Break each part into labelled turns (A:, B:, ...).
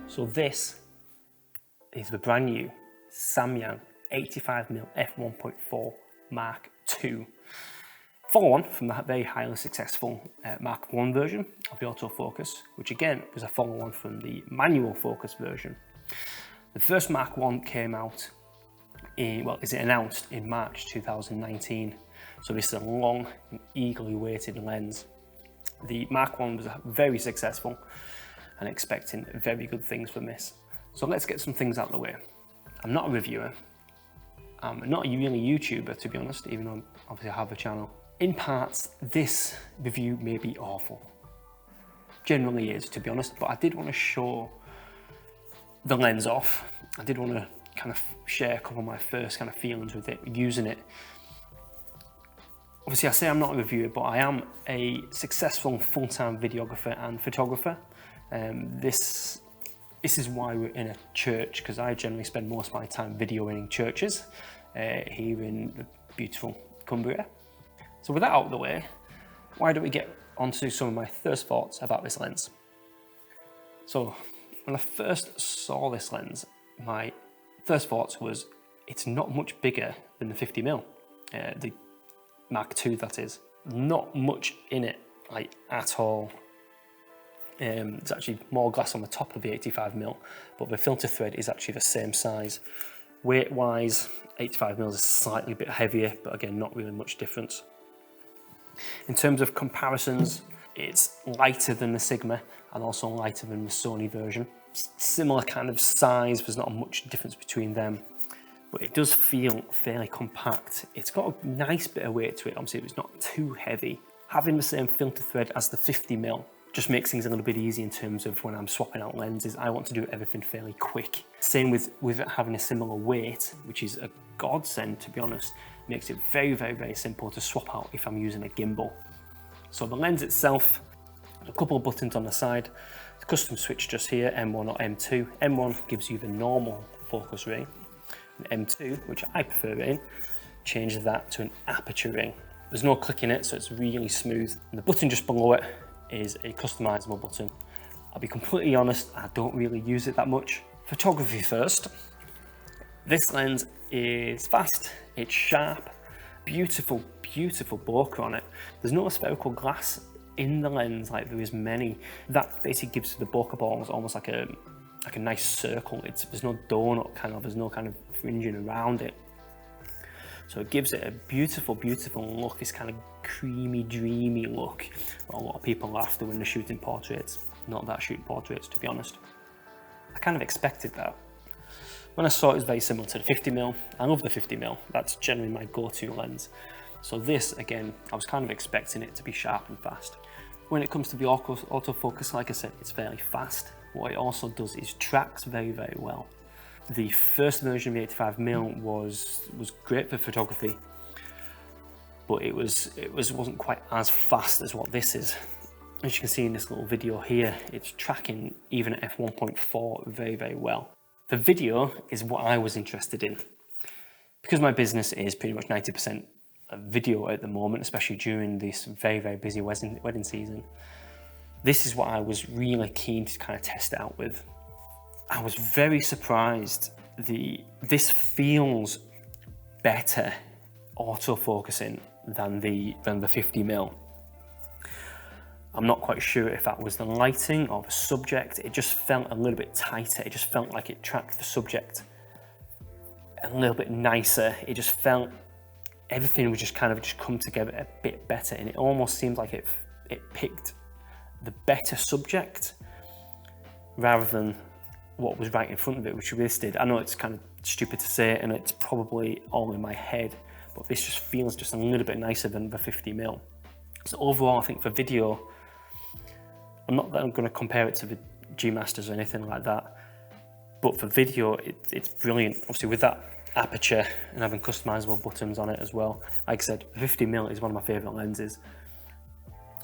A: So this is the brand new Samyang 85mm f1.4 Mark II. Follow on from the very highly successful Mark I version of the autofocus, which again was a follow on from the manual focus version. The first Mark I came out announced in March 2019. So this is a long and eagerly awaited lens. The Mark I was very successful and expecting very good things from this. So let's get some things out of the way. I'm not a reviewer. I'm not really a YouTuber, to be honest, even though obviously I have a channel. In parts, this review may be awful. Generally is, to be honest, but I did want to show the lens off. I did want to kind of share a couple of my first kind of feelings with it, using it. Obviously, I say I'm not a reviewer, but I am a successful full-time videographer and photographer. This is why we're in a church, because I generally spend most of my time videoing in churches here in the beautiful Cumbria. So with that out of the way, why don't we get onto some of my first thoughts about this lens. So when I first saw this lens, my first thoughts was it's not much bigger than the 50mm, the Mark II that is. Not much in it, like at all. There's actually more glass on the top of the 85mm, but the filter thread is actually the same size. Weight wise, 85mm is slightly bit heavier, but again, not really much difference. In terms of comparisons, it's lighter than the Sigma and also lighter than the Sony version. Similar kind of size, there's not much difference between them, but it does feel fairly compact. It's got a nice bit of weight to it, obviously it's not too heavy. Having the same filter thread as the 50mm just makes things a little bit easy in terms of when I'm swapping out lenses. I want to do everything fairly quick. Same with it having a similar weight, which is a godsend, to be honest. Makes it very, very, very simple to swap out if I'm using a gimbal. So the lens itself, a couple of buttons on the side, the custom switch just here, M1 or M2. M1 gives you the normal focus ring, and M2, which I prefer it in, changes that to an aperture ring. There's no click in it, so it's really smooth. And the button just below it is a customizable button. I'll be completely honest, I don't really use it that much. Photography first. This lens is fast, it's sharp, beautiful, beautiful bokeh on it. There's no spherical glass in the lens like there is many. That basically gives the bokeh balls almost like a nice circle. There's no donut there's no kind of fringing around it. So it gives it a beautiful, beautiful look, this kind of creamy, dreamy look. Well, a lot of people are after when they're shooting portraits. Not that shooting portraits, to be honest. I kind of expected that. When I saw it was very similar to the 50mm, I love the 50mm, that's generally my go-to lens. So this, again, I was kind of expecting it to be sharp and fast. When it comes to the autofocus, like I said, it's fairly fast. What it also does is tracks very, very well. The first version of the 85mm was great for photography, but it wasn't quite as fast as what this is. As you can see in this little video here, it's tracking even at f1.4 very, very well. The video is what I was interested in. Because my business is pretty much 90% video at the moment, especially during this very, very busy wedding season, this is what I was really keen to kind of test it out with. I was very surprised. This feels better autofocusing than the 50mm. I'm not quite sure if that was the lighting or the subject. It just felt a little bit tighter. It just felt like it tracked the subject a little bit nicer. It just felt everything would just kind of come together a bit better, and it almost seemed like it picked the better subject rather than what was right in front of it, which this did. I know it's kind of stupid to say, and it's probably all in my head, but this just feels just a little bit nicer than the 50mm. So overall, I think for video, I'm not that I'm going to compare it to the G Masters or anything like that, but for video, it's brilliant. Obviously with that aperture and having customizable buttons on it as well. Like I said, 50mm is one of my favorite lenses.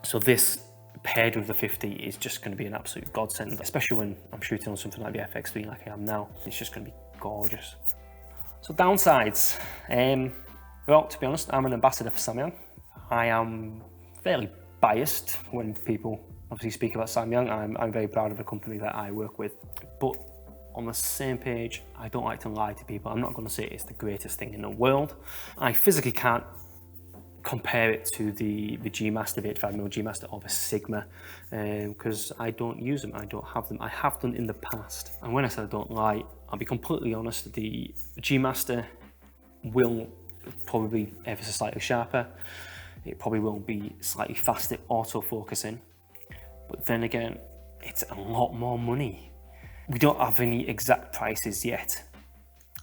A: So this paired with the 50 is just going to be an absolute godsend, especially when I'm shooting on something like the FX3 like I am now. It's just going to be gorgeous. So downsides. Well, to be honest, I'm an ambassador for Samyang. I am fairly biased when obviously speak about Samyang. I'm very proud of the company that I work with. But on the same page, I don't like to lie to people. I'm not going to say it's the greatest thing in the world. I physically can't compare it to the G Master, the 85mm G Master, or the Sigma, because I don't use them, I don't have them. I have done in the past, and when I say I don't lie, I'll be completely honest. The G Master will probably be ever so slightly sharper. It probably will be slightly faster autofocusing, but then again, it's a lot more money. We don't have any exact prices yet,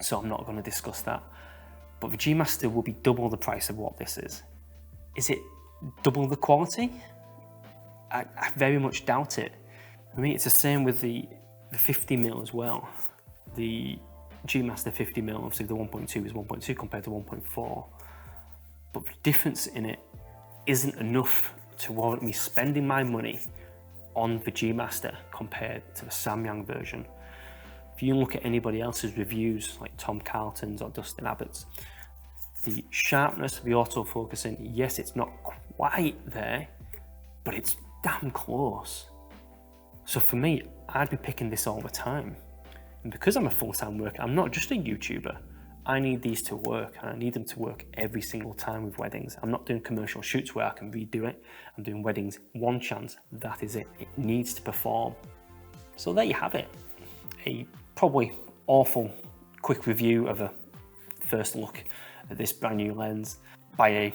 A: so I'm not going to discuss that. But the G Master will be double the price of what this is. Is it double the quality? I very much doubt it. I mean, it's the same with the 50mm as well. The G Master 50mm, obviously the 1.2 is 1.2 compared to 1.4. But the difference in it isn't enough to warrant me spending my money on the G Master compared to the Samyang version. If you look at anybody else's reviews, like Tom Carlton's or Dustin Abbott's, the sharpness, the autofocusing, yes, it's not quite there, but it's damn close. So for me, I'd be picking this all the time. And because I'm a full-time worker, I'm not just a YouTuber. I need these to work, and I need them to work every single time with weddings. I'm not doing commercial shoots where I can redo it. I'm doing weddings one chance, that is it. It needs to perform. So there you have it. A probably awful quick review of a first look at this brand new lens by a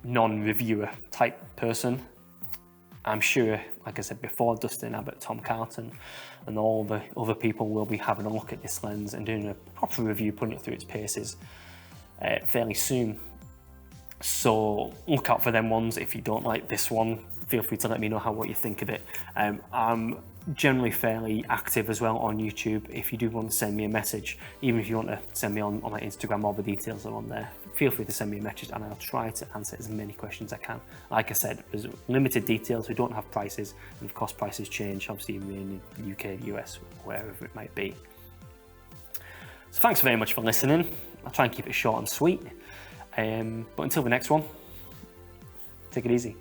A: non-reviewer type person. I'm sure, like I said before, Dustin Abbott, Tom Carlton, and all the other people will be having a look at this lens and doing a proper review, putting it through its paces fairly soon. So look out for them ones. If you don't like this one, feel free to let me know what you think of it. I'm generally fairly active as well on YouTube. If you do want to send me a message, even if you want to send me on my Instagram, all the details are on there. Feel free to send me a message and I'll try to answer as many questions as I can. Like I said, there's limited details, we don't have prices, and of course prices change, obviously in the UK, the US, wherever it might be. So thanks very much for listening. I'll try and keep it short and sweet. But until the next one, take it easy.